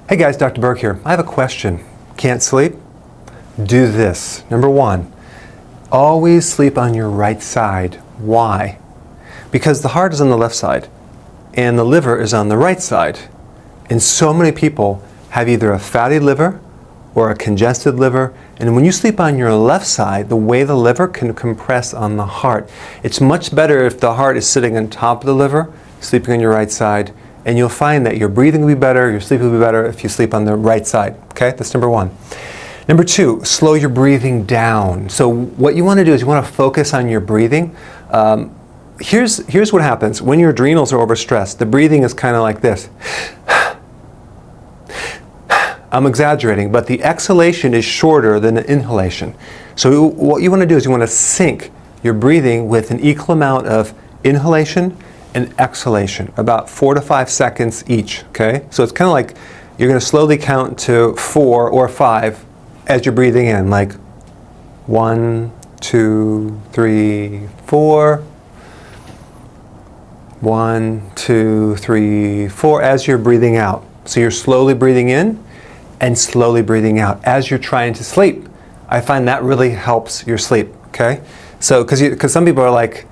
Hey guys, Dr. Burke here. I have a question. Can't sleep? Do this. Number one, always sleep on your right side. Why? Because the heart is on the left side and the liver is on the right side. And so many people have either a fatty liver or a congested liver. And when you sleep on your left side, the way the liver can compress on the heart, it's much better if the heart is sitting on top of the liver, sleeping on your right side. And you'll find that your breathing will be better, your sleep will be better if you sleep on the right side. Okay, that's number one. Number two, slow your breathing down. So what you want to do is you want to focus on your breathing. Here's what happens. When your adrenals are overstressed, the breathing is kind of like this. I'm exaggerating, but the exhalation is shorter than the inhalation. So what you want to do is you want to sync your breathing with an equal amount of inhalation and exhalation, about 4 to 5 seconds each, okay? So it's kind of like you're going to slowly count to 4 or 5 as you're breathing in, like 1, 2, 3, 4. 1, 2, 3, 4 as you're breathing out. So you're slowly breathing in and slowly breathing out as you're trying to sleep. I find that really helps your sleep, okay? So, because some people are like,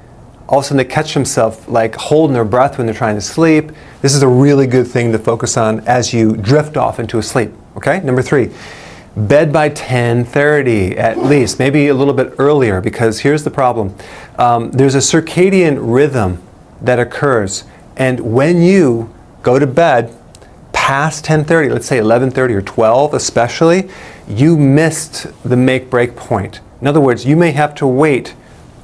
all of a sudden they catch themselves like holding their breath when they're trying to sleep. This is a really good thing to focus on as you drift off into a sleep, okay? Number 3, bed by 10:30 at least, maybe a little bit earlier, because here's the problem. There's a circadian rhythm that occurs, and when you go to bed past 10:30, let's say 11:30 or 12 especially, you missed the make-break point. In other words, you may have to wait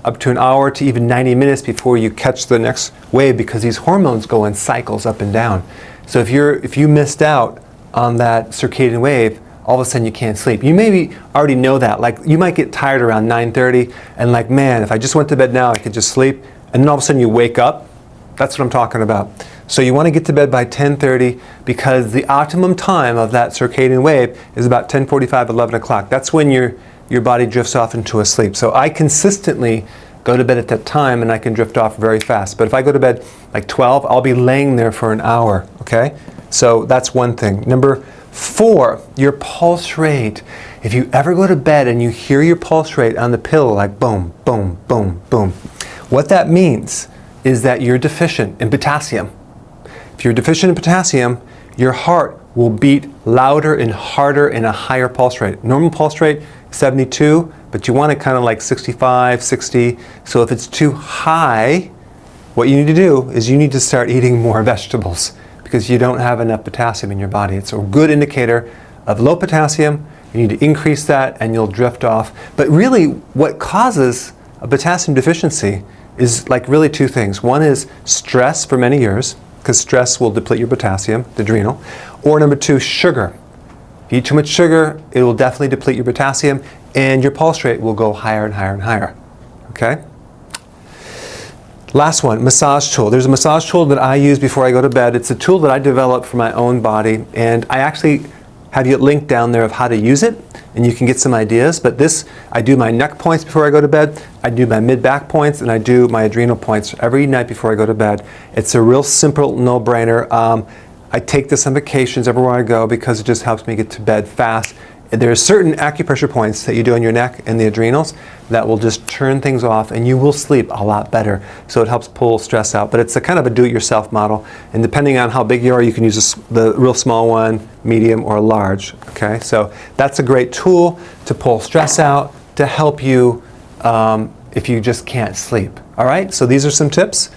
up to an hour to even 90 minutes before you catch the next wave, because these hormones go in cycles up and down. So if you missed out on that circadian wave, all of a sudden you can't sleep. You maybe already know that. Like, you might get tired around 9:30 and like, man, if I just went to bed now, I could just sleep. And then all of a sudden you wake up. That's what I'm talking about. So you want to get to bed by 10:30, because the optimum time of that circadian wave is about 10:45, 11 o'clock. That's when your body drifts off into a sleep. So I consistently go to bed at that time, and I can drift off very fast. But if I go to bed like 12, I'll be laying there for an hour, okay? So that's one thing. Number 4, your pulse rate. If you ever go to bed and you hear your pulse rate on the pillow like boom, boom, boom, boom, what that means is that you're deficient in potassium. If you're deficient in potassium, your heart will beat louder and harder in a higher pulse rate. Normal pulse rate, 72, but you want it kind of like 65, 60. So if it's too high, what you need to do is you need to start eating more vegetables, because you don't have enough potassium in your body. It's a good indicator of low potassium. You need to increase that and you'll drift off. But really, what causes a potassium deficiency is like really 2 things. One is stress for many years, because stress will deplete your potassium, the adrenal. Or number 2, sugar. If you eat too much sugar, it will definitely deplete your potassium, and your pulse rate will go higher and higher and higher. Okay? Last one, massage tool. There's a massage tool that I use before I go to bed. It's a tool that I developed for my own body, and I actually have you linked down there of how to use it, and you can get some ideas. But this, I do my neck points before I go to bed, I do my mid-back points, and I do my adrenal points every night before I go to bed. It's a real simple no-brainer. I take this on vacations everywhere I go, because it just helps me get to bed fast. There are certain acupressure points that you do on your neck and the adrenals that will just turn things off, and you will sleep a lot better. So it helps pull stress out. But it's a kind of a do-it-yourself model, and depending on how big you are, you can use the real small one, medium, or large. Okay, so that's a great tool to pull stress out, to help you if you just can't sleep. All right, so these are some tips.